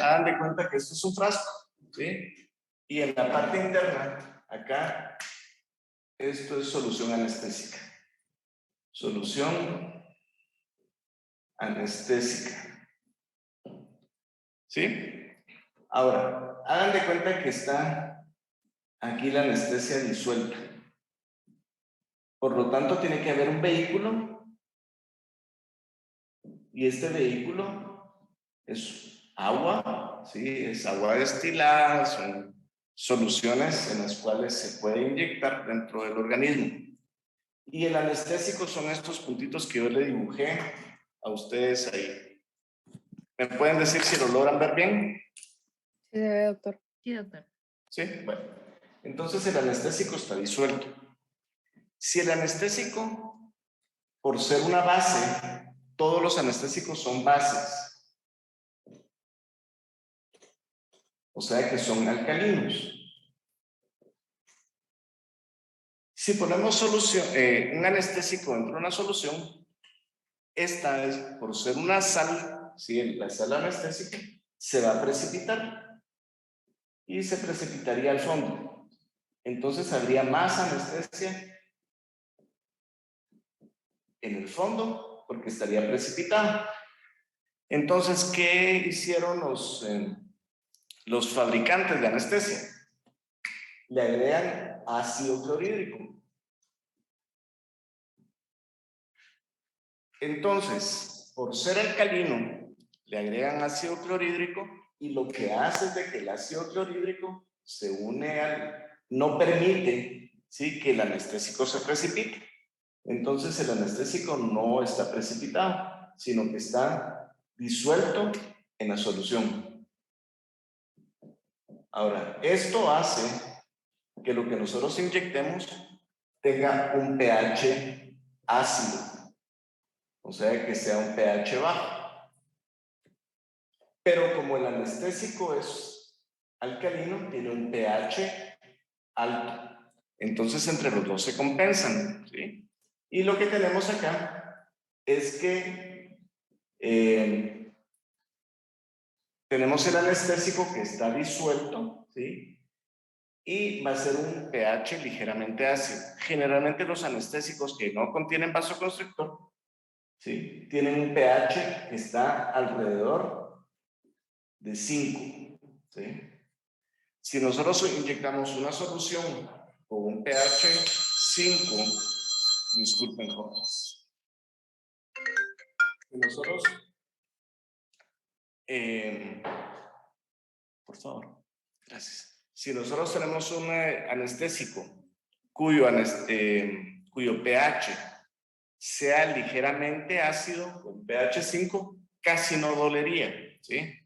hagan de cuenta que esto es un frasco, ¿sí? Y en la parte interna, acá, esto es solución anestésica. Solución anestésica. ¿Sí? Ahora, hagan de cuenta que está aquí la anestesia disuelta. Por lo tanto, tiene que haber un vehículo. Y este vehículo es agua, ¿sí? Es agua destilada, son soluciones en las cuales se puede inyectar dentro del organismo. Y el anestésico son estos puntitos que yo le dibujé a ustedes ahí. ¿Me pueden decir si lo logran ver bien? Sí, se ve, doctor. Sí, doctor. Sí, bueno. Entonces el anestésico está disuelto. Si el anestésico, por ser una base, todos los anestésicos son bases. O sea que son alcalinos. Si ponemos un anestésico dentro de una solución, esta es, por ser una sal, ¿sí? La sal anestésica se va a precipitar y se precipitaría al fondo. Entonces habría más anestesia en el fondo porque estaría precipitado. Entonces, ¿qué hicieron los fabricantes de anestesia? Le agregan ácido clorhídrico. Entonces, por ser alcalino, le agregan ácido clorhídrico y lo que hace es de que el ácido clorhídrico se une no permite, ¿sí?, que el anestésico se precipite. Entonces el anestésico no está precipitado, sino que está disuelto en la solución. Ahora, esto hace que lo que nosotros inyectemos tenga un pH ácido, o sea, que sea un pH bajo. Pero como el anestésico es alcalino, tiene un pH alto. Entonces, entre los dos se compensan, ¿sí? Y lo que tenemos acá es que tenemos el anestésico que está disuelto, ¿sí? Y va a ser un pH ligeramente ácido. Generalmente los anestésicos que no contienen vasoconstrictor, ¿sí?, tienen un pH que está alrededor de 5, ¿sí? Si nosotros inyectamos una solución con un pH 5, disculpen, jóvenes. Si nosotros, por favor, gracias. Si nosotros tenemos un anestésico cuyo pH sea ligeramente ácido, con pH 5, casi no dolería, ¿sí?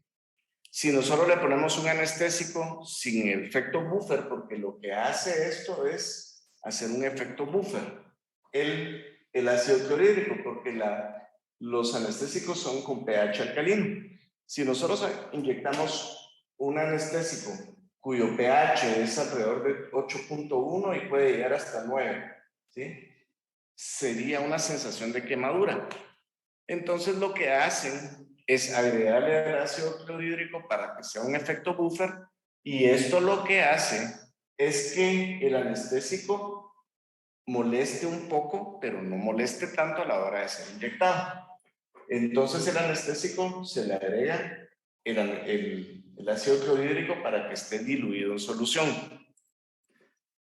Si nosotros le ponemos un anestésico sin efecto buffer, porque lo que hace esto es hacer un efecto buffer, el ácido clorhídrico, porque los anestésicos son con pH alcalino. Si nosotros inyectamos un anestésico cuyo pH es alrededor de 8.1 y puede llegar hasta 9, ¿sí?, sería una sensación de quemadura. Entonces lo que hacen es agregarle el ácido clorhídrico para que sea un efecto buffer, y esto lo que hace es que el anestésico moleste un poco, pero no moleste tanto a la hora de ser inyectado. Entonces el anestésico se le agrega el ácido clorhídrico para que esté diluido en solución.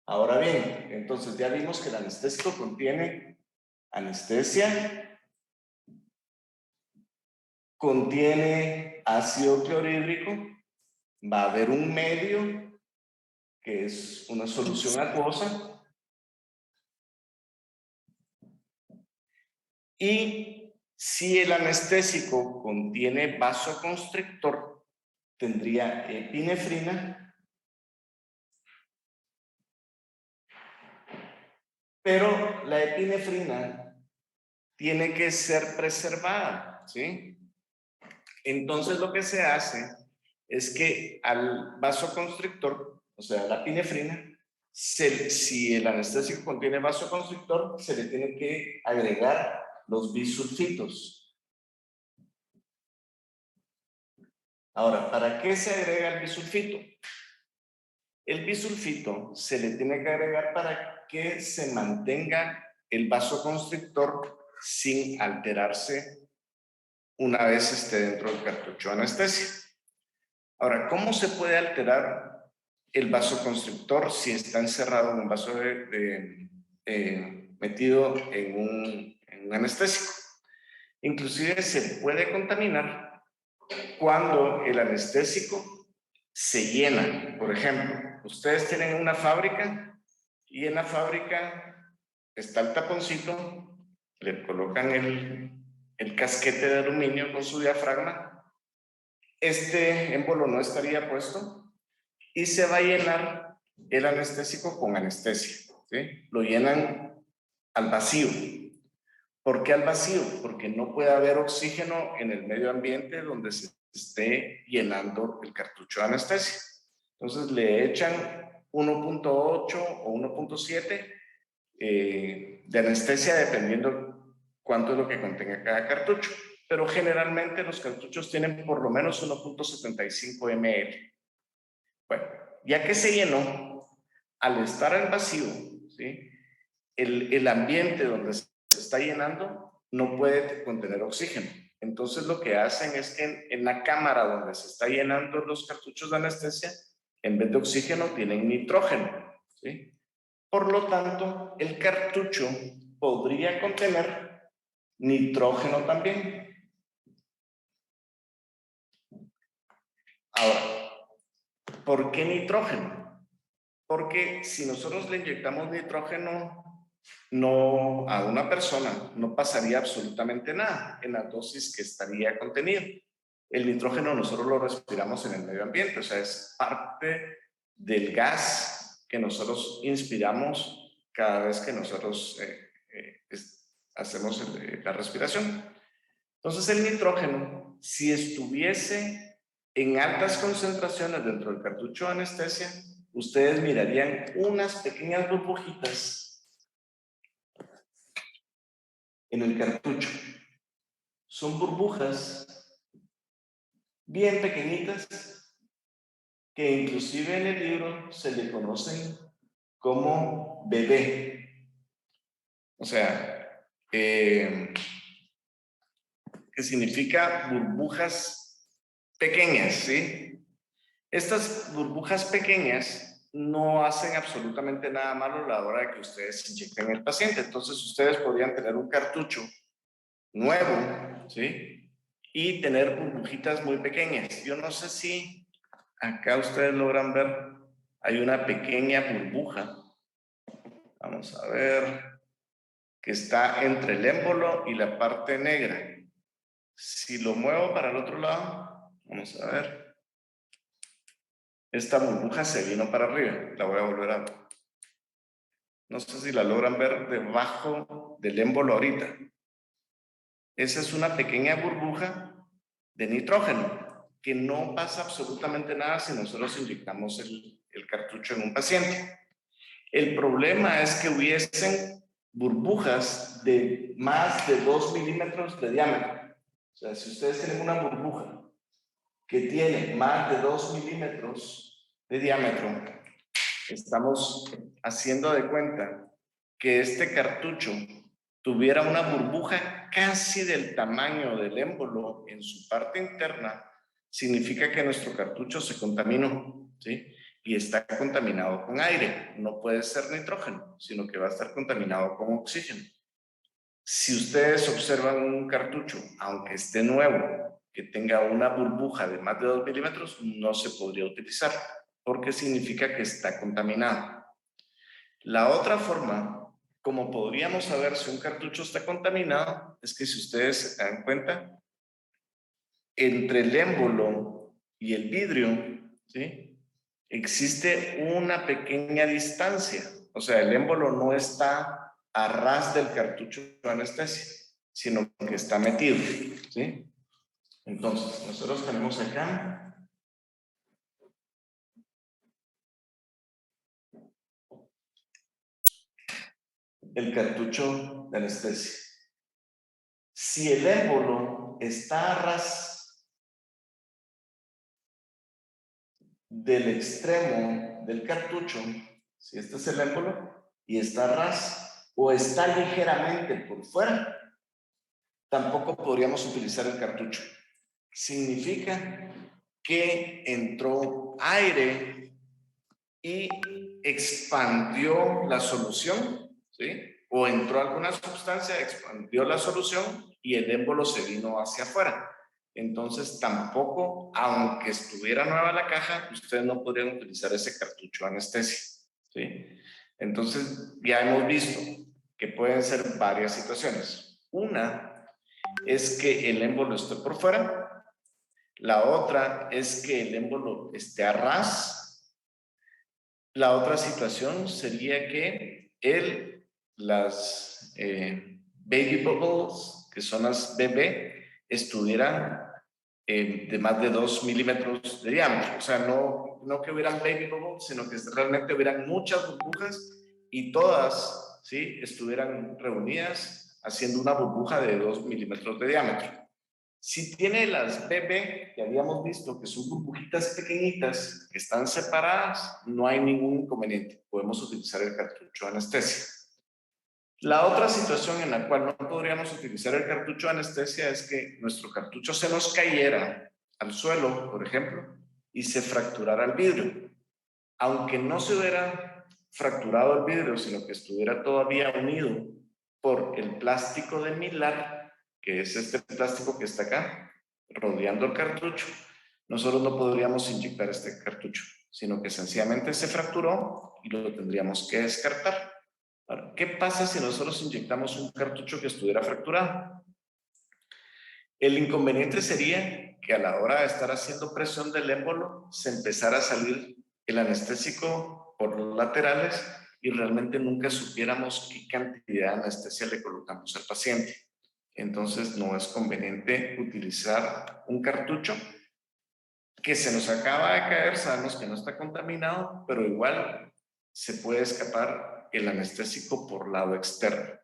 Ahora bien, entonces ya vimos que el anestésico contiene anestesia, contiene ácido clorhídrico, va a haber un medio que es una solución acuosa, y si el anestésico contiene vasoconstrictor, tendría epinefrina, pero la epinefrina tiene que ser preservada, ¿sí? Entonces lo que se hace es que al vasoconstrictor, o sea, la epinefrina, si el anestésico contiene vasoconstrictor, se le tiene que agregar los bisulfitos. Ahora, ¿para qué se agrega el bisulfito? El bisulfito se le tiene que agregar para que se mantenga el vasoconstrictor sin alterarse una vez esté dentro del cartucho de anestesia. Ahora, ¿cómo se puede alterar el vasoconstrictor si está encerrado en un vaso metido en un anestésico? Inclusive se puede contaminar cuando el anestésico se llena. Por ejemplo, ustedes tienen una fábrica y en la fábrica está el taponcito, le colocan el casquete de aluminio con su diafragma, este émbolo no estaría puesto y se va a llenar el anestésico con anestesia, ¿sí? Lo llenan al vacío. ¿Por qué al vacío? Porque no puede haber oxígeno en el medio ambiente donde se esté llenando el cartucho de anestesia. Entonces le echan 1.8 o 1.7 de anestesia dependiendo cuánto es lo que contenga cada cartucho. Pero generalmente los cartuchos tienen por lo menos 1.75 ml. Bueno, ya que se llenó, al estar en vacío, ¿sí? el ambiente donde se está llenando no puede contener oxígeno. Entonces lo que hacen es que en la cámara donde se está llenando los cartuchos de anestesia, en vez de oxígeno tienen nitrógeno, ¿sí? Por lo tanto, el cartucho podría contener nitrógeno también. Ahora, ¿por qué nitrógeno? Porque si nosotros le inyectamos nitrógeno no a una persona, no pasaría absolutamente nada en la dosis que estaría contenida. El nitrógeno nosotros lo respiramos en el medio ambiente, o sea, es parte del gas que nosotros inspiramos cada vez que nosotros hacemos la respiración. Entonces el nitrógeno, si estuviese en altas concentraciones dentro del cartucho de anestesia, ustedes mirarían unas pequeñas burbujitas en el cartucho. Son burbujas bien pequeñitas que inclusive en el libro se le conocen como bebé. O sea, que significa burbujas pequeñas, ¿sí? Estas burbujas pequeñas no hacen absolutamente nada malo a la hora de que ustedes inyecten al paciente. Entonces ustedes podrían tener un cartucho nuevo, ¿sí? Y tener burbujitas muy pequeñas. Yo no sé si acá ustedes logran ver, hay una pequeña burbuja. Vamos a ver, que está entre el émbolo y la parte negra. Si lo muevo para el otro lado, vamos a ver. Esta burbuja se vino para arriba. La voy a volver a ver. No sé si la logran ver debajo del émbolo ahorita. Esa es una pequeña burbuja de nitrógeno, que no pasa absolutamente nada si nosotros inyectamos el cartucho en un paciente. El problema es que hubiesen burbujas de más de 2 milímetros de diámetro. O sea, si ustedes tienen una burbuja que tiene más de 2 milímetros de diámetro, estamos haciendo de cuenta que este cartucho tuviera una burbuja casi del tamaño del émbolo en su parte interna, significa que nuestro cartucho se contaminó, ¿sí? Y está contaminado con aire. No puede ser nitrógeno, sino que va a estar contaminado con oxígeno. Si ustedes observan un cartucho, aunque esté nuevo, que tenga una burbuja de más de 2 milímetros, no se podría utilizar, porque significa que está contaminado. La otra forma, como podríamos saber si un cartucho está contaminado, es que si ustedes se dan cuenta, entre el émbolo y el vidrio, ¿sí? Existe una pequeña distancia. O sea, el émbolo no está a ras del cartucho de anestesia, sino que está metido, ¿sí? Entonces, nosotros tenemos acá el cartucho de anestesia. Si el émbolo está a ras del extremo del cartucho, si este es el émbolo, y está ras, o está ligeramente por fuera, tampoco podríamos utilizar el cartucho. Significa que entró aire y expandió la solución, ¿sí? O entró alguna sustancia, expandió la solución y el émbolo se vino hacia afuera. Entonces tampoco, aunque estuviera nueva la caja, ustedes no podrían utilizar ese cartucho de anestesia, ¿sí? Entonces ya hemos visto que pueden ser varias situaciones. Una es que el émbolo esté por fuera. La otra es que el émbolo esté a ras. La otra situación sería que las baby bubbles, que son las BB, estuvieran de más de 2 milímetros de diámetro. O sea, no que hubieran baby bubbles, sino que realmente hubieran muchas burbujas y todas, ¿sí?, estuvieran reunidas haciendo una burbuja de 2 milímetros de diámetro. Si tiene las BB, que habíamos visto que son burbujitas pequeñitas que están separadas, no hay ningún inconveniente. Podemos utilizar el cartucho de anestesia. La otra situación en la cual no podríamos utilizar el cartucho de anestesia es que nuestro cartucho se nos cayera al suelo, por ejemplo, y se fracturara el vidrio. Aunque no se hubiera fracturado el vidrio, sino que estuviera todavía unido por el plástico de Mylar, que es este plástico que está acá, rodeando el cartucho, nosotros no podríamos inyectar este cartucho, sino que sencillamente se fracturó y lo tendríamos que descartar. Ahora, ¿qué pasa si nosotros inyectamos un cartucho que estuviera fracturado? El inconveniente sería que a la hora de estar haciendo presión del émbolo se empezara a salir el anestésico por los laterales y realmente nunca supiéramos qué cantidad de anestesia le colocamos al paciente. Entonces no es conveniente utilizar un cartucho que se nos acaba de caer, sabemos que no está contaminado, pero igual se puede escapar el anestésico por lado externo.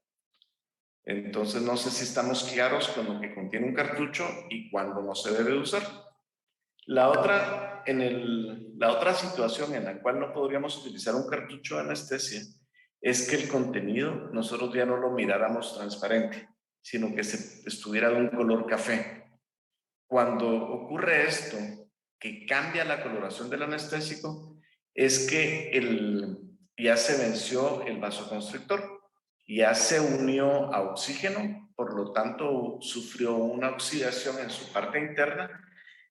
Entonces no sé si estamos claros con lo que contiene un cartucho y cuándo no se debe usar. La otra situación en la cual no podríamos utilizar un cartucho de anestesia es que el contenido nosotros ya no lo miráramos transparente, sino que estuviera de un color café. Cuando ocurre esto, que cambia la coloración del anestésico, es que ya se venció el vasoconstrictor, ya se unió a oxígeno, por lo tanto sufrió una oxidación en su parte interna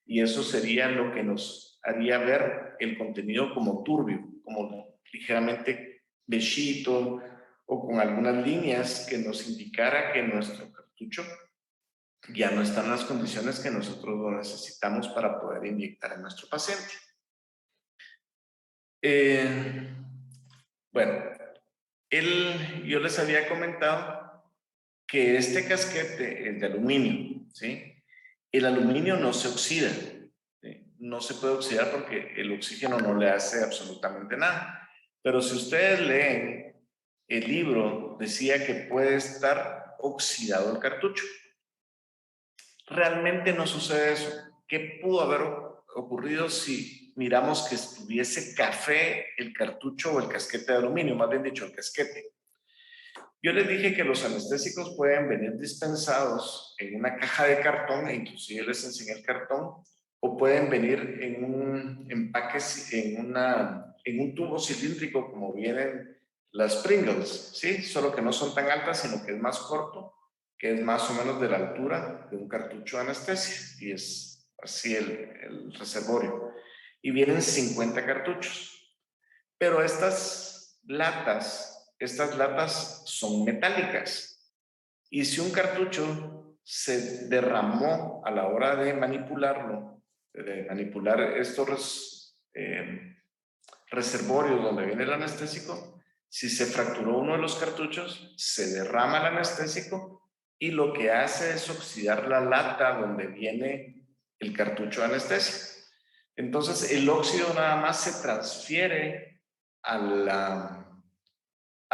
y eso sería lo que nos haría ver el contenido como turbio, como ligeramente bechito o con algunas líneas que nos indicara que nuestro cartucho ya no están en las condiciones que nosotros lo necesitamos para poder inyectar en nuestro paciente. Bueno, yo les había comentado que este casquete es de aluminio, ¿sí? El aluminio no se oxida, ¿sí? No se puede oxidar porque el oxígeno no le hace absolutamente nada. Pero si ustedes leen el libro, decía que puede estar oxidado el cartucho. Realmente no sucede eso. ¿Qué pudo haber ocurrido si miramos que estuviese café el cartucho o el casquete de aluminio? Más bien dicho, el casquete. Yo les dije que los anestésicos pueden venir dispensados en una caja de cartón, e inclusive les enseñé el cartón, o pueden venir en un empaque, en un tubo cilíndrico como vienen las Pringles, ¿sí? Solo que no son tan altas, sino que es más corto, que es más o menos de la altura de un cartucho de anestesia, y es así el reservorio. Y vienen 50 cartuchos. Pero estas latas son metálicas. Y si un cartucho se derramó a la hora de manipularlo, de manipular estos reservorios donde viene el anestésico, si se fracturó uno de los cartuchos, se derrama el anestésico y lo que hace es oxidar la lata donde viene el cartucho de anestesia. Entonces el óxido nada más se transfiere a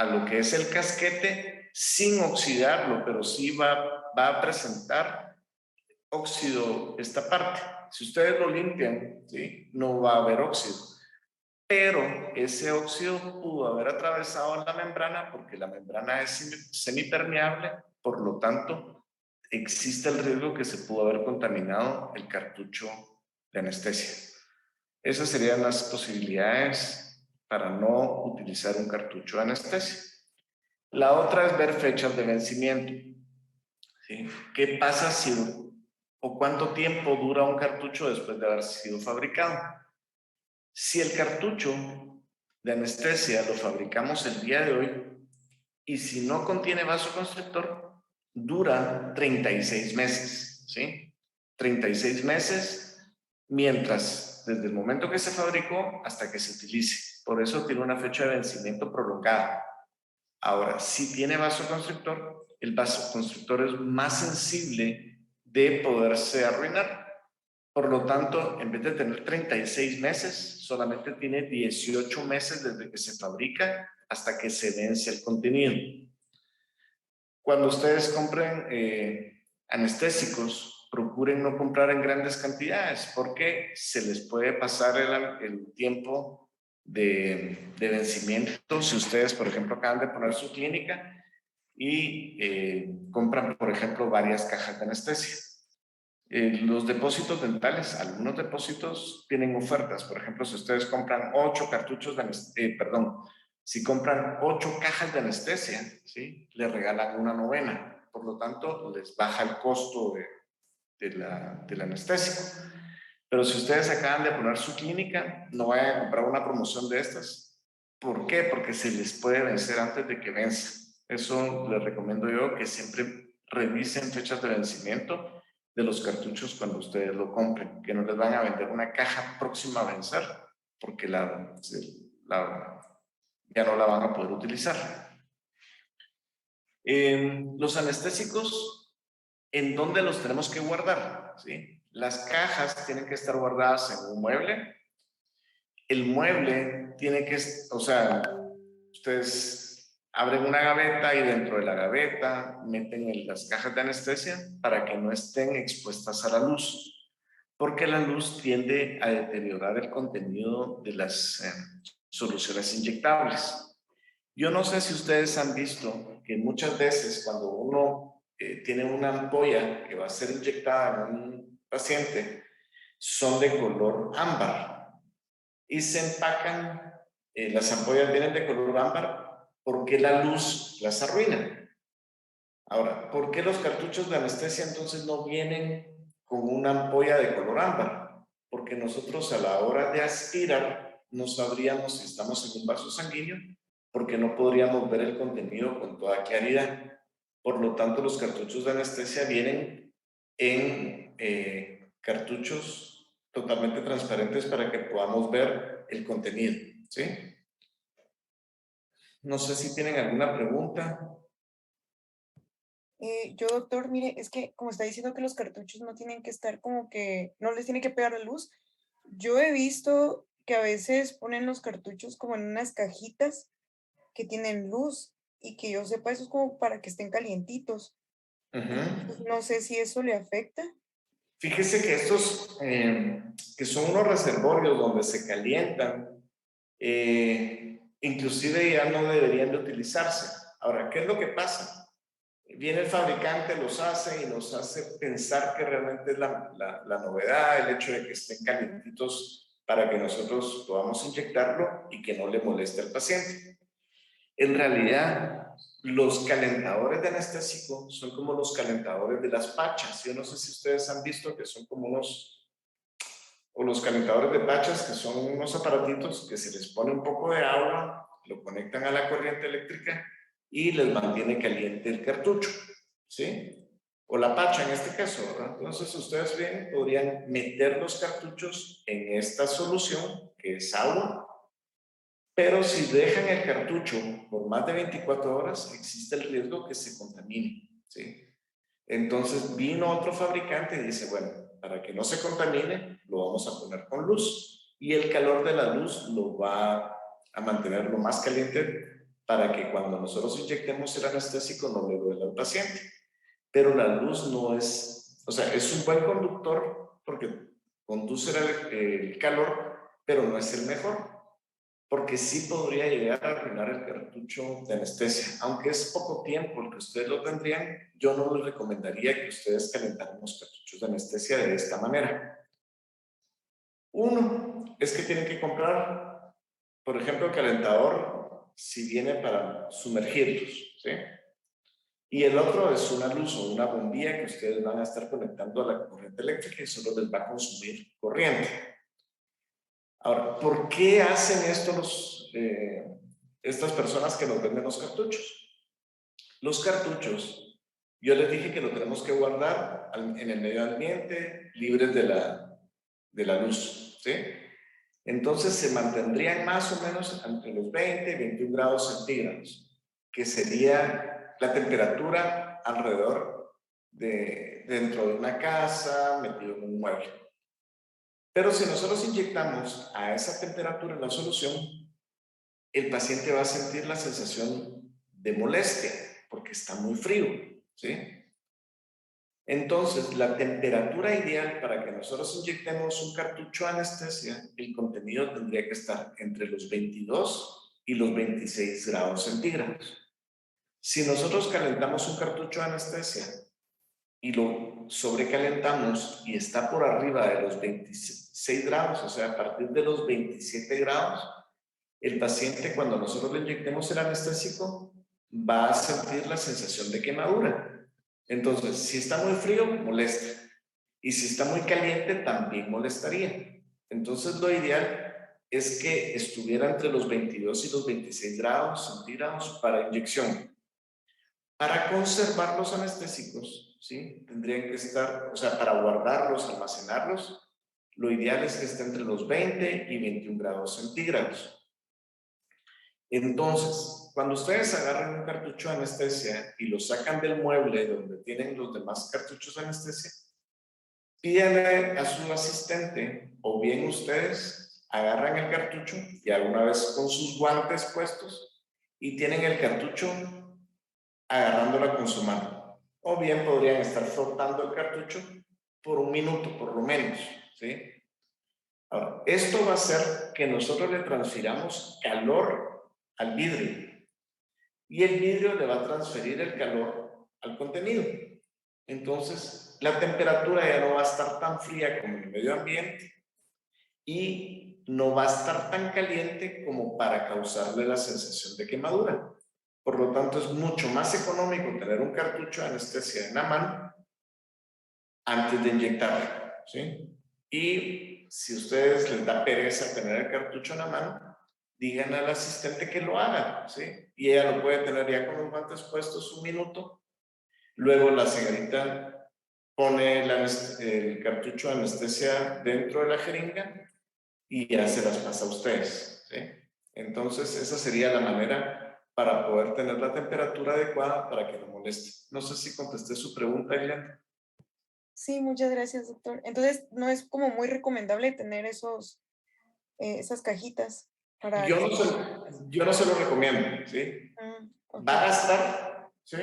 lo que es el casquete sin oxidarlo, pero sí va a presentar óxido esta parte. Si ustedes lo limpian, ¿sí? No va a haber óxido. Pero ese óxido pudo haber atravesado la membrana porque la membrana es semipermeable, por lo tanto, existe el riesgo que se pudo haber contaminado el cartucho de anestesia. Esas serían las posibilidades para no utilizar un cartucho de anestesia. La otra es ver fechas de vencimiento. ¿Sí? ¿Qué pasa si o cuánto tiempo dura un cartucho después de haber sido fabricado? Si el cartucho de anestesia lo fabricamos el día de hoy y si no contiene vasoconstrictor, dura 36 meses, ¿sí? 36 meses mientras, desde el momento que se fabricó hasta que se utilice. Por eso tiene una fecha de vencimiento prolongada. Ahora, si tiene vasoconstrictor, el vasoconstrictor es más sensible de poderse arruinar. Por lo tanto, en vez de tener 36 meses, solamente tiene 18 meses desde que se fabrica hasta que se vence el contenido. Cuando ustedes compren anestésicos, procuren no comprar en grandes cantidades porque se les puede pasar el tiempo de vencimiento. Si ustedes, por ejemplo, acaban de poner su clínica y compran, por ejemplo, varias cajas de anestesia. Los depósitos dentales, algunos depósitos tienen ofertas. Por ejemplo, si ustedes compran 8 cartuchos de si compran 8 cajas de anestesia, ¿sí? Les regalan una novena. Por lo tanto, les baja el costo del anestésico. Pero si ustedes acaban de poner su clínica, no vayan a comprar una promoción de estas. ¿Por qué? Porque se les puede vencer antes de que venza. Eso les recomiendo yo, que siempre revisen fechas de vencimiento de los cartuchos cuando ustedes lo compren, que no les van a vender una caja próxima a vencer, porque ya no la van a poder utilizar. Los anestésicos, ¿en dónde los tenemos que guardar? ¿Sí? Las cajas tienen que estar guardadas en un mueble. El mueble tiene que, o sea, ustedes abren una gaveta y dentro de la gaveta meten las cajas de anestesia para que no estén expuestas a la luz, porque la luz tiende a deteriorar el contenido de las soluciones inyectables. Yo no sé si ustedes han visto que muchas veces cuando uno tiene una ampolla que va a ser inyectada en un paciente, son de color ámbar y se empacan, las ampollas vienen de color ámbar porque la luz las arruina. Ahora, ¿por qué los cartuchos de anestesia entonces no vienen con una ampolla de color ámbar? Porque nosotros a la hora de aspirar no sabríamos si estamos en un vaso sanguíneo porque no podríamos ver el contenido con toda claridad. Por lo tanto, los cartuchos de anestesia vienen en cartuchos totalmente transparentes para que podamos ver el contenido, ¿sí? No sé si tienen alguna pregunta. Yo, doctor, mire, es que como está diciendo que los cartuchos no tienen que estar como que, no les tiene que pegar la luz, yo he visto que a veces ponen los cartuchos como en unas cajitas que tienen luz y que yo sepa eso es como para que estén calientitos. Entonces, no sé si eso le afecta. Fíjese que estos, que son unos reservorios donde se calientan, inclusive ya no deberían de utilizarse. Ahora, ¿qué es lo que pasa? Viene el fabricante, los hace y nos hace pensar que realmente es la novedad, el hecho de que estén calientitos para que nosotros podamos inyectarlo y que no le moleste al paciente. En realidad, los calentadores de anestésico son como los calentadores de las pachas. Yo no sé si ustedes han visto que son como o los calentadores de pachas, que son unos aparatitos que se les pone un poco de agua, lo conectan a la corriente eléctrica y les mantiene caliente el cartucho, ¿sí? O la pacha en este caso, ¿verdad? Entonces ustedes bien podrían meter los cartuchos en esta solución, que es agua, pero si dejan el cartucho por más de 24 horas, existe el riesgo que se contamine, ¿sí? Entonces vino otro fabricante y dice, bueno, para que no se contamine, lo vamos a poner con luz. Y el calor de la luz lo va a mantener lo más caliente para que cuando nosotros inyectemos el anestésico no le duela al paciente. Pero la luz no es, o sea, es un buen conductor porque conduce el calor, pero no es el mejor, porque sí podría llegar a arruinar el cartucho de anestesia. Aunque es poco tiempo el que ustedes lo tendrían, yo no les recomendaría que ustedes calentaran los cartuchos de anestesia de esta manera. Uno es que tienen que comprar, por ejemplo, el calentador si viene para sumergirlos, ¿sí? Y el otro es una luz o una bombilla que ustedes van a estar conectando a la corriente eléctrica y solo les va a consumir corriente. Ahora, ¿por qué hacen esto estas personas que nos venden los cartuchos? Los cartuchos, yo les dije que lo tenemos que guardar en el medio ambiente, libres de la luz, ¿sí? Entonces se mantendrían más o menos entre los 20 y 21 grados centígrados, que sería la temperatura alrededor dentro de una casa, metido en un mueble. Pero si nosotros inyectamos a esa temperatura en la solución, el paciente va a sentir la sensación de molestia, porque está muy frío, ¿sí? Entonces, la temperatura ideal para que nosotros inyectemos un cartucho de anestesia, el contenido tendría que estar entre los 22 y los 26 grados centígrados. Si nosotros calentamos un cartucho de anestesia y lo sobrecalentamos y está por arriba de los 26 grados, o sea, a partir de los 27 grados, el paciente, cuando nosotros le inyectemos el anestésico, va a sentir la sensación de quemadura. Entonces, si está muy frío, molesta. Y si está muy caliente, también molestaría. Entonces, lo ideal es que estuviera entre los 22 y los 26 grados centígrados para inyección. Para conservar los anestésicos, ¿sí? Tendrían que estar, o sea, para guardarlos, almacenarlos, lo ideal es que esté entre los 20 y 21 grados centígrados. Entonces, cuando ustedes agarran un cartucho de anestesia y lo sacan del mueble donde tienen los demás cartuchos de anestesia, pídanle a su asistente o bien ustedes agarran el cartucho y alguna vez con sus guantes puestos y tienen el cartucho agarrándola con su mano. O bien podrían estar frotando el cartucho por un minuto por lo menos, ¿sí? Ahora, esto va a hacer que nosotros le transfiramos calor al vidrio y el vidrio le va a transferir el calor al contenido. Entonces, la temperatura ya no va a estar tan fría como en el medio ambiente y no va a estar tan caliente como para causarle la sensación de quemadura. Por lo tanto, es mucho más económico tener un cartucho de anestesia en la mano antes de inyectarlo, ¿sí? Y si a ustedes les da pereza tener el cartucho en la mano, digan al asistente que lo haga, ¿sí? Y ella lo puede tener ya con los guantes puestos un minuto. Luego la señorita pone el cartucho de anestesia dentro de la jeringa y ya se las pasa a ustedes, ¿sí? Entonces, esa sería la manera para poder tener la temperatura adecuada para que no moleste. No sé si contesté su pregunta, Glenda. Sí, muchas gracias, doctor. Entonces, no es como muy recomendable tener esas cajitas para Yo que... no se, yo no se lo recomiendo, ¿sí? Ok. Va a gastar, ¿sí?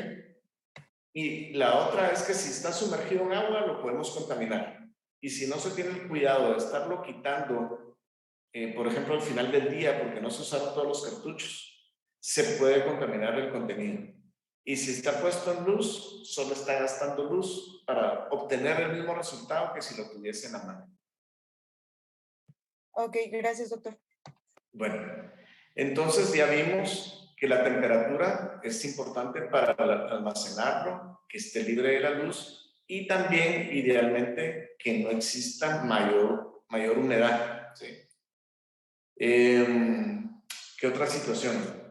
Y la otra es que si está sumergido en agua, lo podemos contaminar. Y si no se tiene el cuidado de estarlo quitando, por ejemplo, al final del día, porque no se usaron todos los cartuchos, se puede contaminar el contenido. Y si está puesto en luz, solo está gastando luz para obtener el mismo resultado que si lo tuviese en la mano. Ok, gracias, doctor. Bueno, entonces ya vimos que la temperatura es importante para almacenarlo, que esté libre de la luz y también idealmente que no exista mayor humedad, ¿sí? ¿Qué otra situación?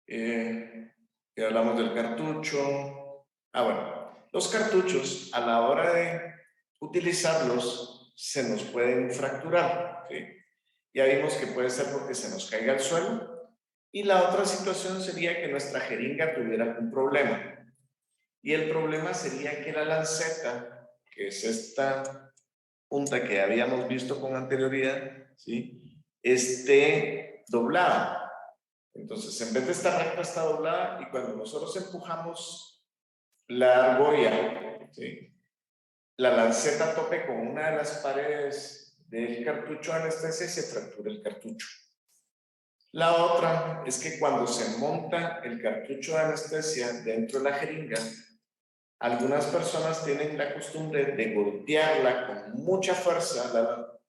Ya hablamos del cartucho. Bueno, los cartuchos a la hora de utilizarlos se nos pueden fracturar, ¿sí? Ya vimos que puede ser porque se nos caiga al suelo. Y la otra situación sería que nuestra jeringa tuviera un problema. Y el problema sería que la lanceta, que es esta punta que habíamos visto con anterioridad, ¿sí?, esté doblada. Entonces, en vez de estar recta, está doblada y cuando nosotros empujamos la argolla, ¿sí?, la lanceta tope con una de las paredes del cartucho de anestesia y se fractura el cartucho. La otra es que cuando se monta el cartucho de anestesia dentro de la jeringa, algunas personas tienen la costumbre de golpearla con mucha fuerza,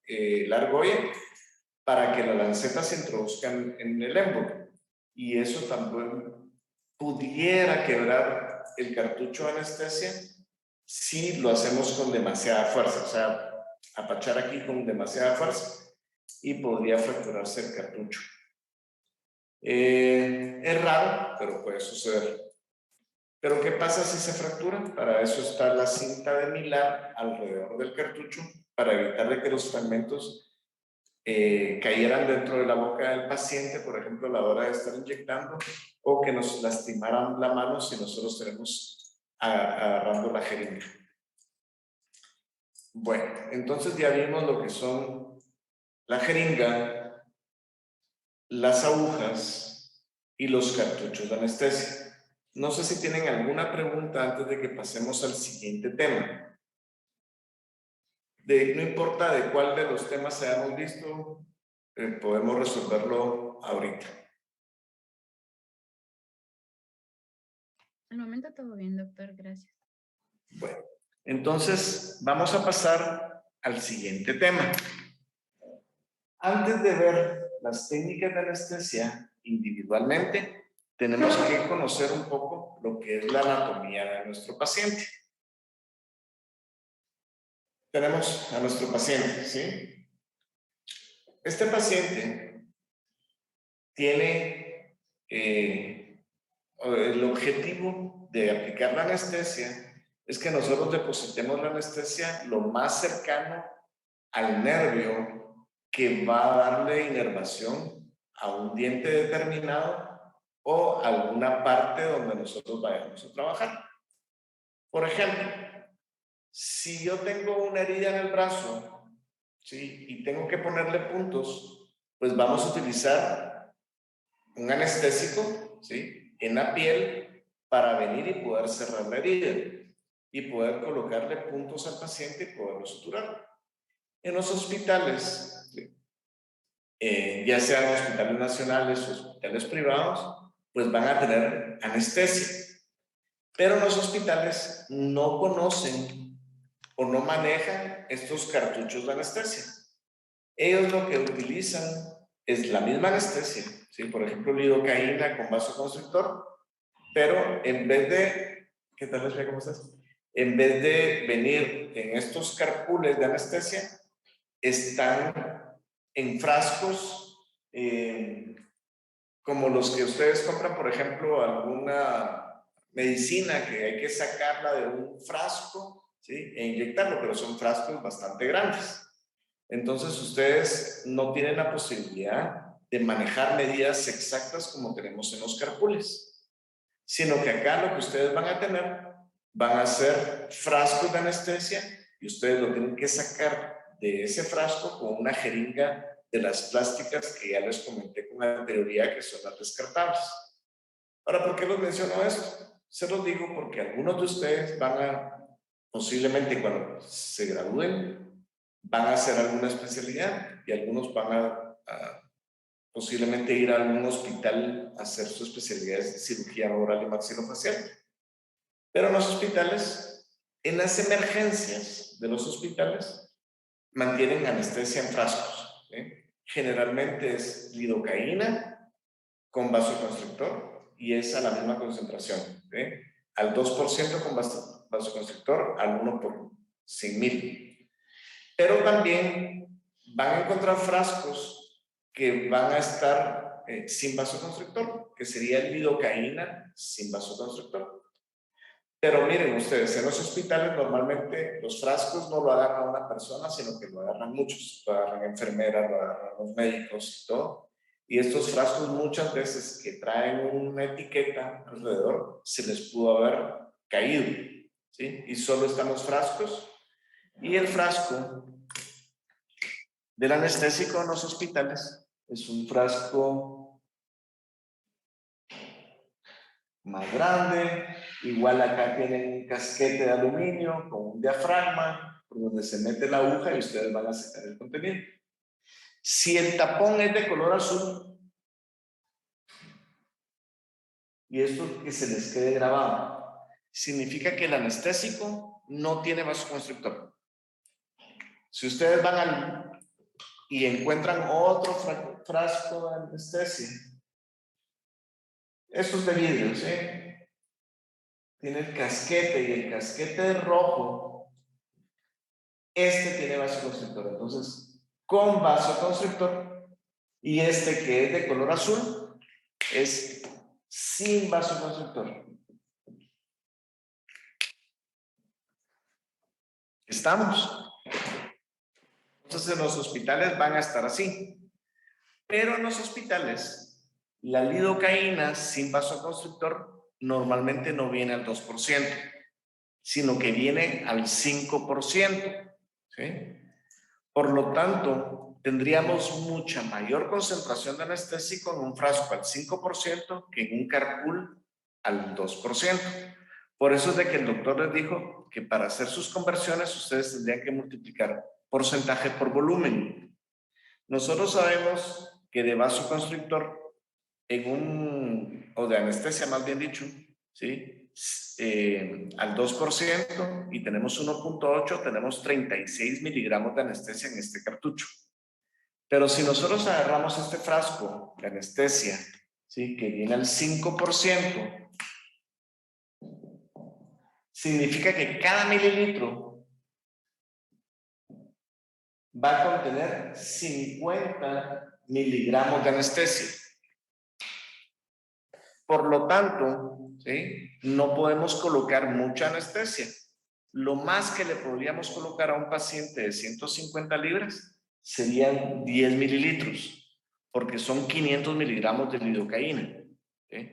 la argolla, para que la lanceta se introduzca en el émbolo. Y eso también pudiera quebrar el cartucho de anestesia si lo hacemos con demasiada fuerza, o sea, apachar aquí con demasiada fuerza y podría fracturarse el cartucho. Es raro, pero puede suceder. Pero ¿qué pasa si se fractura? Para eso está la cinta de Milán alrededor del cartucho, para evitar de que los fragmentos cayeran dentro de la boca del paciente, por ejemplo, a la hora de estar inyectando, o que nos lastimaran la mano si nosotros tenemos agarrando la jeringa. Bueno, entonces ya vimos lo que son la jeringa, las agujas y los cartuchos de anestesia. No sé si tienen alguna pregunta antes de que pasemos al siguiente tema. No importa de cuál de los temas hayamos visto, podemos resolverlo ahorita. Al momento todo bien, doctor, gracias. Bueno, entonces vamos a pasar al siguiente tema. Antes de ver las técnicas de anestesia individualmente, tenemos que conocer un poco lo que es la anatomía de nuestro paciente. Tenemos a nuestro paciente, ¿sí? Este paciente tiene el objetivo de aplicar la anestesia es que nosotros depositemos la anestesia lo más cercano al nervio que va a darle inervación a un diente determinado o alguna parte donde nosotros vayamos a trabajar. Por ejemplo, si yo tengo una herida en el brazo, ¿sí? Y tengo que ponerle puntos, pues vamos a utilizar un anestésico, ¿sí? En la piel para venir y poder cerrar la herida y poder colocarle puntos al paciente y poderlo suturar. En los hospitales, ya sean hospitales nacionales o hospitales privados, pues van a tener anestesia. Pero los hospitales no conocen o no manejan estos cartuchos de anestesia. Ellos lo que utilizan es la misma anestesia, ¿sí? Por ejemplo, lidocaína con vasoconstrictor, pero en vez de, ¿qué tal, Leslie? ¿Cómo estás? En vez de venir en estos carpules de anestesia, están en frascos como los que ustedes compran, por ejemplo, alguna medicina que hay que sacarla de un frasco, ¿sí? E inyectarlo, pero son frascos bastante grandes. Entonces ustedes no tienen la posibilidad de manejar medidas exactas como tenemos en los carpules, sino que acá lo que ustedes van a tener van a ser frascos de anestesia y ustedes lo tienen que sacar de ese frasco con una jeringa de las plásticas que ya les comenté con anterioridad, que son las descartables. Ahora, ¿por qué los menciono esto? Se los digo porque algunos de ustedes van a, posiblemente cuando se gradúen, van a hacer alguna especialidad y algunos van a posiblemente ir a algún hospital a hacer su especialidad de cirugía oral y maxilofacial. Pero en los hospitales, en las emergencias de los hospitales, mantienen anestesia en frascos. Generalmente es lidocaína con vasoconstrictor y es a la misma concentración. Al 2% con vasoconstrictor, al 1 por 100,000. Pero también van a encontrar frascos que van a estar sin vasoconstrictor, que sería lidocaína sin vasoconstrictor. Pero miren ustedes, en los hospitales normalmente los frascos no lo agarra una persona, sino que lo agarran muchos, lo agarran enfermeras, lo agarran los médicos y todo. Y estos frascos muchas veces que traen una etiqueta alrededor, se les pudo haber caído, ¿sí? Y solo están los frascos. Y el frasco del anestésico en los hospitales es un frasco más grande. Igual acá tienen un casquete de aluminio con un diafragma por donde se mete la aguja y ustedes van a sacar el contenido. Si el tapón es de color azul, y esto que se les quede grabado, significa que el anestésico no tiene vasoconstrictor. Si ustedes van y encuentran otro frasco de anestesia, estos de vidrio, ¿sí? Tiene el casquete y el casquete rojo, este tiene vasoconstrictor. Entonces, con vasoconstrictor, y este que es de color azul es sin vasoconstrictor. ¿Estamos? Entonces en los hospitales van a estar así. Pero en los hospitales, la lidocaína sin vasoconstrictor normalmente no viene al 2%, sino que viene al 5%. ¿Sí? Por lo tanto, tendríamos mucha mayor concentración de anestésico en un frasco al 5% que en un carpool al 2%. Por eso es de que el doctor les dijo que para hacer sus conversiones ustedes tendrían que multiplicar porcentaje por volumen. Nosotros sabemos que de vasoconstrictor o de anestesia más bien dicho, ¿sí? Al 2% y tenemos 1.8, tenemos 36 miligramos de anestesia en este cartucho. Pero si nosotros agarramos este frasco de anestesia, ¿sí? Que viene al 5%, significa que cada mililitro va a contener 50 miligramos de anestesia. Por lo tanto, ¿sí? No podemos colocar mucha anestesia. Lo más que le podríamos colocar a un paciente de 150 libras serían 10 mililitros, porque son 500 miligramos de lidocaína. ¿Sí?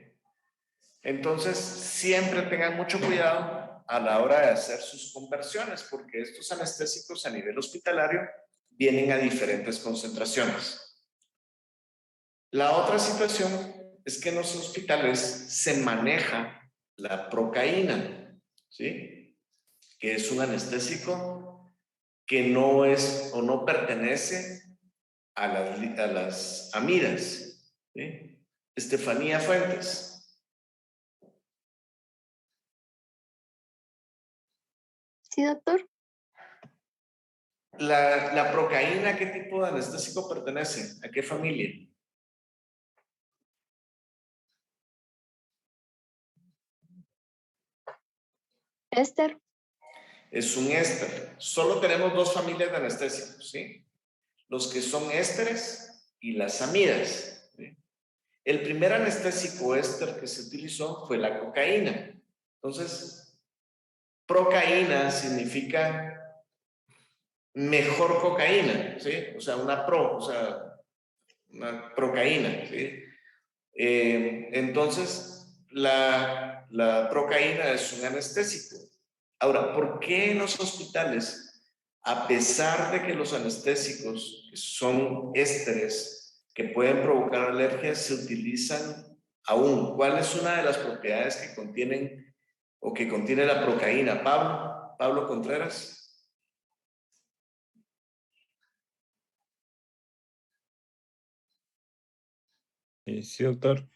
Entonces, siempre tengan mucho cuidado a la hora de hacer sus conversiones, porque estos anestésicos a nivel hospitalario vienen a diferentes concentraciones. La otra situación es que en los hospitales se maneja la procaína, ¿sí? Que es un anestésico que no es o no pertenece a las amidas, ¿sí? Estefanía Fuentes. Sí, doctor. La procaína, ¿a qué tipo de anestésico pertenece? ¿A qué familia? Esther. Es un éster. Solo tenemos dos familias de anestésicos, ¿sí? Los que son ésteres y las amidas, ¿sí? El primer anestésico éster que se utilizó fue la cocaína. Entonces, procaína significa mejor cocaína, ¿sí? O sea, una procaína, ¿sí? Entonces, la procaína es un anestésico. Ahora, ¿por qué en los hospitales, a pesar de que los anestésicos son ésteres que pueden provocar alergias, se utilizan aún? ¿Cuál es una de las propiedades que contienen o que contiene la procaína? Pablo Contreras. Sí, doctor.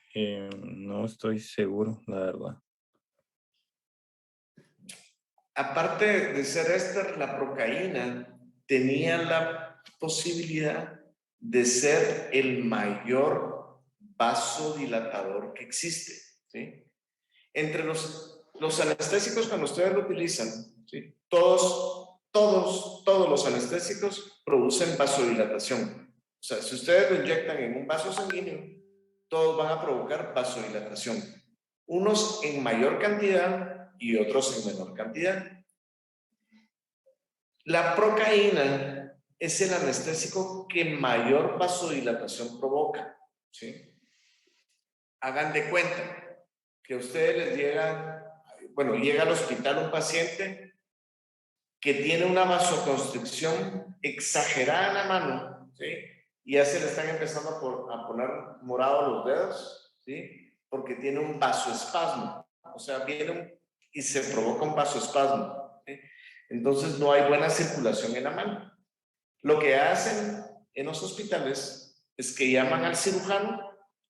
No estoy seguro, la verdad. Aparte de ser éster, la procaína tenía la posibilidad de ser el mayor vasodilatador que existe, ¿sí? Entre los anestésicos, cuando ustedes lo utilizan, ¿sí? Todos los anestésicos producen vasodilatación. O sea, si ustedes lo inyectan en un vaso sanguíneo, todos van a provocar vasodilatación. Unos en mayor cantidad y otros en menor cantidad. La procaína es el anestésico que mayor vasodilatación provoca, ¿sí? Hagan de cuenta que a ustedes les llega al hospital un paciente que tiene una vasoconstricción exagerada en la mano, ¿sí? Y ya se le están empezando a poner morados los dedos, ¿sí? porque tiene un vasoespasmo, o sea, y se provoca un vasoespasmo, ¿sí? Entonces no hay buena circulación en la mano. Lo que hacen en los hospitales es que llaman al cirujano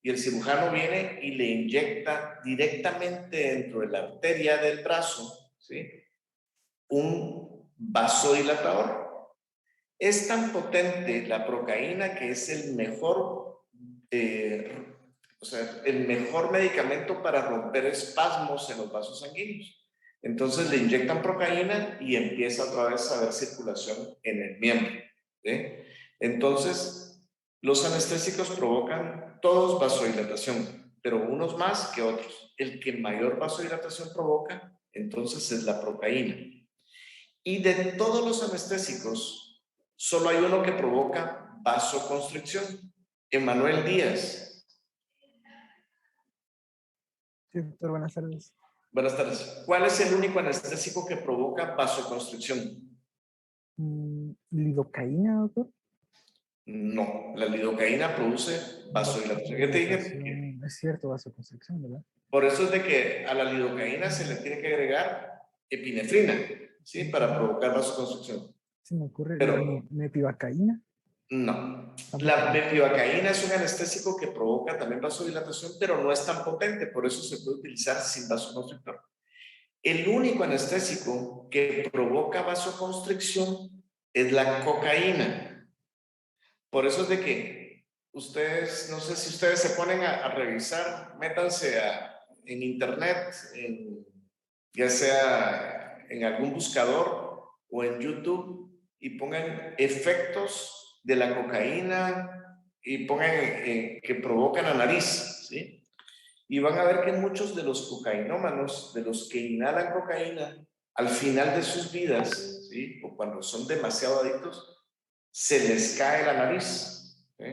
y el cirujano viene y le inyecta directamente dentro de la arteria del brazo, ¿sí?, un vasodilatador. Es tan potente la procaína que es el mejor, el mejor medicamento para romper espasmos en los vasos sanguíneos. Entonces le inyectan procaína y empieza otra vez a haber circulación en el miembro, ¿sí? Entonces, los anestésicos provocan todos vasodilatación, pero unos más que otros. El que mayor vasodilatación provoca, entonces, es la procaína. Y de todos los anestésicos, solo hay uno que provoca vasoconstricción. Emanuel Díaz. Sí, doctor, buenas tardes. Buenas tardes. ¿Cuál es el único anestésico que provoca vasoconstricción? ¿Lidocaína, doctor? No, la lidocaína produce vasodilatación. Ya te dije. Es cierto, vasoconstricción, ¿verdad? Por eso es de que a la lidocaína se le tiene que agregar epinefrina, ¿sí?, para provocar vasoconstricción. Se me ocurre Pero la mepivacaína. no. La mepivacaína es un anestésico que provoca también vasodilatación, pero no es tan potente, por eso se puede utilizar sin vasoconstrictor. El único anestésico que provoca vasoconstricción es la cocaína. Por eso es de que ustedes, no sé si ustedes se ponen a revisar, métanse en internet, ya sea en algún buscador o en YouTube, y pongan efectos de la cocaína y pongan que provocan la nariz, ¿sí? Y van a ver que muchos de los cocainómanos, de los que inhalan cocaína, al final de sus vidas, ¿sí?, o cuando son demasiado adictos, se les cae la nariz, ¿sí?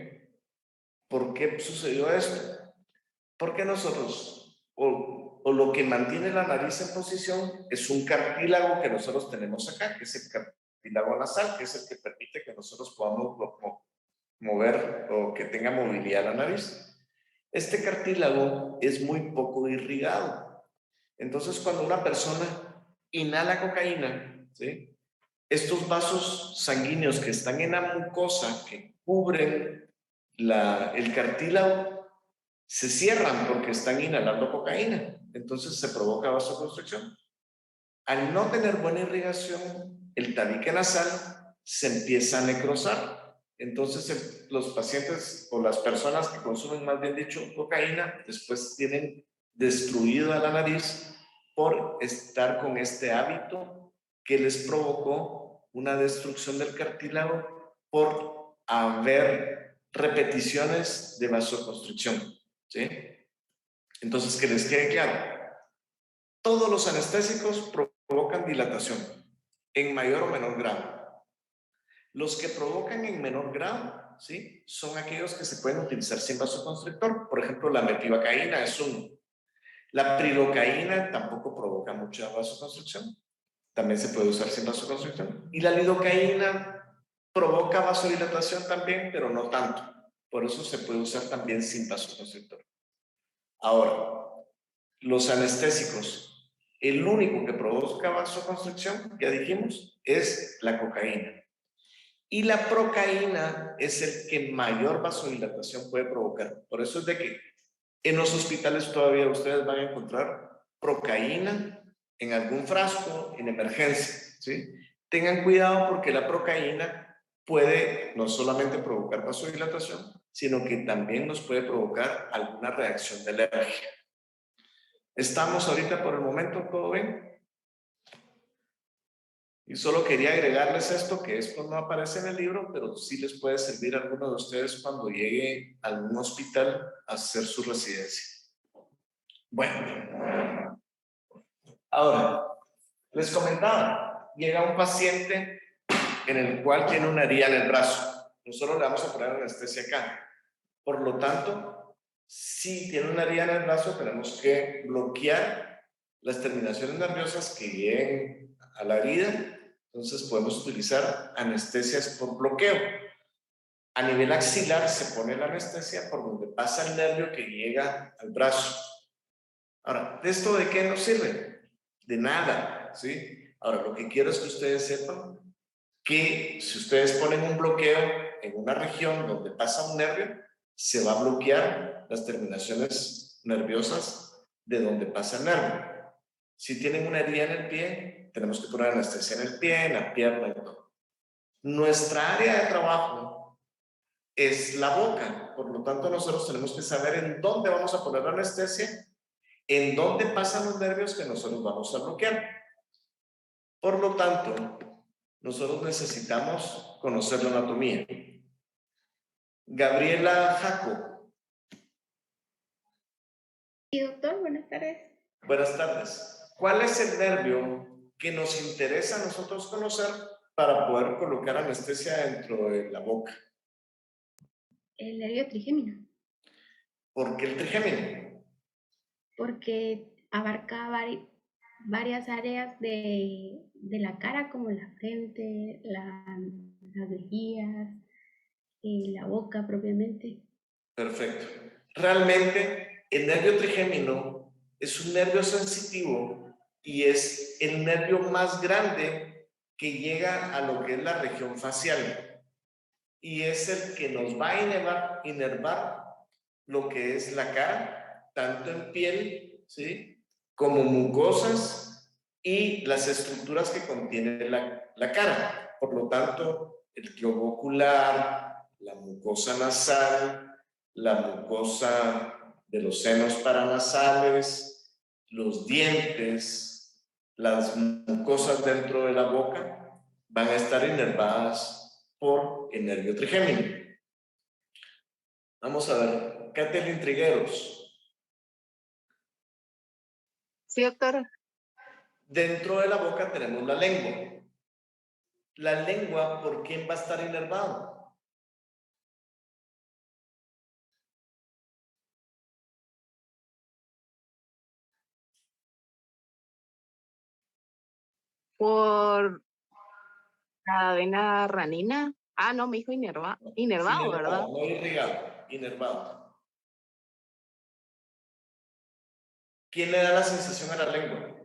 ¿Por qué sucedió esto? Porque nosotros, o lo que mantiene la nariz en posición es un cartílago que nosotros tenemos acá, que es el cartílago nasal, que es el que permite que nosotros podamos mover o que tenga movilidad la nariz. Este cartílago es muy poco irrigado. Entonces, cuando una persona inhala cocaína, ¿sí?, estos vasos sanguíneos que están en la mucosa, que cubren el cartílago, se cierran porque están inhalando cocaína. Entonces se provoca vasoconstricción. Al no tener buena irrigación, el tabique nasal se empieza a necrosar. Entonces los pacientes o las personas que consumen, más bien dicho, cocaína, después tienen destruida la nariz por estar con este hábito que les provocó una destrucción del cartílago por haber repeticiones de vasoconstricción, ¿sí? Entonces, que les quede claro, todos los anestésicos provocan dilatación en mayor o menor grado. Los que provocan en menor grado, ¿sí?, son aquellos que se pueden utilizar sin vasoconstrictor. Por ejemplo, la mepivacaína es uno. La prilocaína tampoco provoca mucha vasoconstricción. También se puede usar sin vasoconstricción. Y la lidocaína provoca vasodilatación también, pero no tanto. Por eso se puede usar también sin vasoconstrictor. Ahora, los anestésicos, el único que provoca vasoconstricción, ya dijimos, es la cocaína. Y la procaína es el que mayor vasodilatación puede provocar. Por eso es de que en los hospitales todavía ustedes van a encontrar procaína en algún frasco en emergencia, ¿sí? Tengan cuidado porque la procaína puede no solamente provocar vasodilatación, sino que también nos puede provocar alguna reacción de alergia. ¿Estamos ahorita por el momento todo bien? Y solo quería agregarles esto, que esto no aparece en el libro, pero sí les puede servir a alguno de ustedes cuando llegue a algún hospital a hacer su residencia. Bueno, ahora, les comentaba, llega un paciente en el cual tiene una herida en el brazo. Nosotros le vamos a poner anestesia acá. Por lo tanto, si tiene una herida en el brazo, tenemos que bloquear las terminaciones nerviosas que lleguen a la herida. Entonces podemos utilizar anestesias por bloqueo. A nivel axilar se pone la anestesia por donde pasa el nervio que llega al brazo. Ahora, ¿esto de qué nos sirve? De nada, ¿sí? Ahora, lo que quiero es que ustedes sepan que si ustedes ponen un bloqueo en una región donde pasa un nervio, se va a bloquear las terminaciones nerviosas de donde pasa el nervio. Si tienen una herida en el pie, tenemos que poner anestesia en el pie, en la pierna y todo. Nuestra área de trabajo es la boca, por lo tanto nosotros tenemos que saber en dónde vamos a poner la anestesia, en dónde pasan los nervios que nosotros vamos a bloquear. Por lo tanto, nosotros necesitamos conocer la anatomía. Gabriela Jaco. Sí, doctor, buenas tardes. Buenas tardes. ¿Cuál es el nervio que nos interesa a nosotros conocer para poder colocar anestesia dentro de la boca? El nervio trigémino, ¿Por qué el trigémino? porque abarca varias áreas de la cara, como la frente, las mejillas, la boca propiamente. Perfecto. Realmente el nervio trigémino es un nervio sensitivo y es el nervio más grande que llega a lo que es la región facial y es el que nos va a inervar lo que es la cara, tanto en piel, ¿sí? Como mucosas y las estructuras que contiene la cara. Por lo tanto, el globo ocular, la mucosa nasal, la mucosa de los senos paranasales, los dientes, las mucosas dentro de la boca van a estar inervadas por el nervio trigémino. Vamos a ver, Kathleen Trigueros. Sí, doctor. Dentro de la boca tenemos la lengua. La lengua, ¿por quién va a estar inervado? Por la vena ranina. Ah, no, me dijo inervado, ¿verdad? No irrigado, inervado. ¿Quién le da la sensación a la lengua?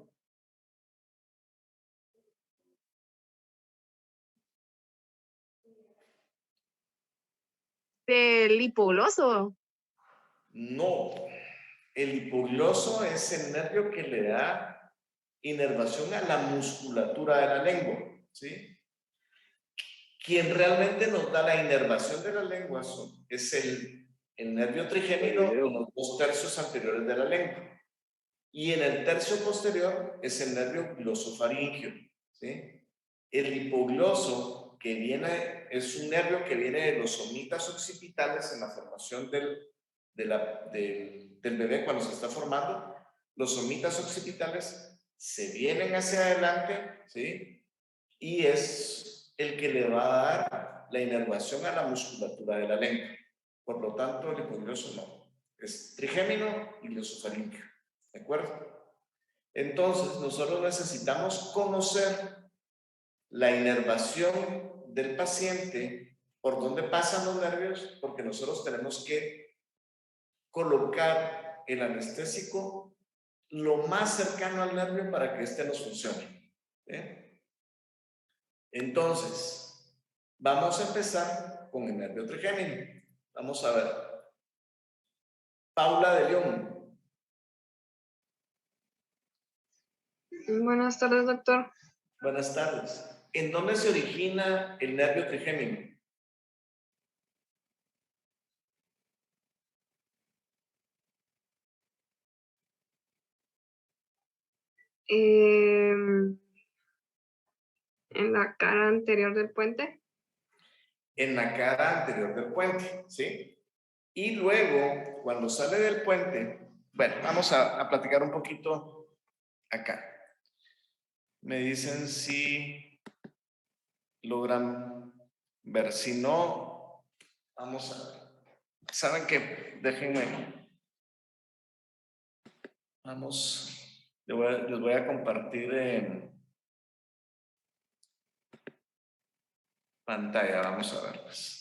Del hipogloso. No. El hipogloso es el nervio que le da inervación a la musculatura de la lengua, ¿sí? Quien realmente nos da la inervación de la lengua es el nervio trigémino en los 2 tercios anteriores de la lengua. Y en el tercio posterior es el nervio glosofaringio, ¿sí? El hipogloso es un nervio que viene de los somitas occipitales en la formación del bebé cuando se está formando. Los somitas occipitales se vienen hacia adelante, ¿sí? Y es el que le va a dar la inervación a la musculatura de la lengua. Por lo tanto, el hipogloso no. Es trigémino y glosofaringio. ¿De acuerdo? Entonces, nosotros necesitamos conocer la inervación del paciente, por dónde pasan los nervios, porque nosotros tenemos que colocar el anestésico lo más cercano al nervio para que éste nos funcione. Entonces, vamos a empezar con el nervio trigémino. Vamos a ver. Paula de León. Buenas tardes, doctor. Buenas tardes. ¿En dónde se origina el nervio trigémino? En la cara anterior del puente. En la cara anterior del puente, ¿sí? Y luego, cuando sale del puente, bueno, vamos a platicar un poquito acá. Me dicen si logran ver. Si no, vamos a ver. ¿Saben qué? Déjenme. Vamos, les voy a compartir en pantalla. Vamos a verles.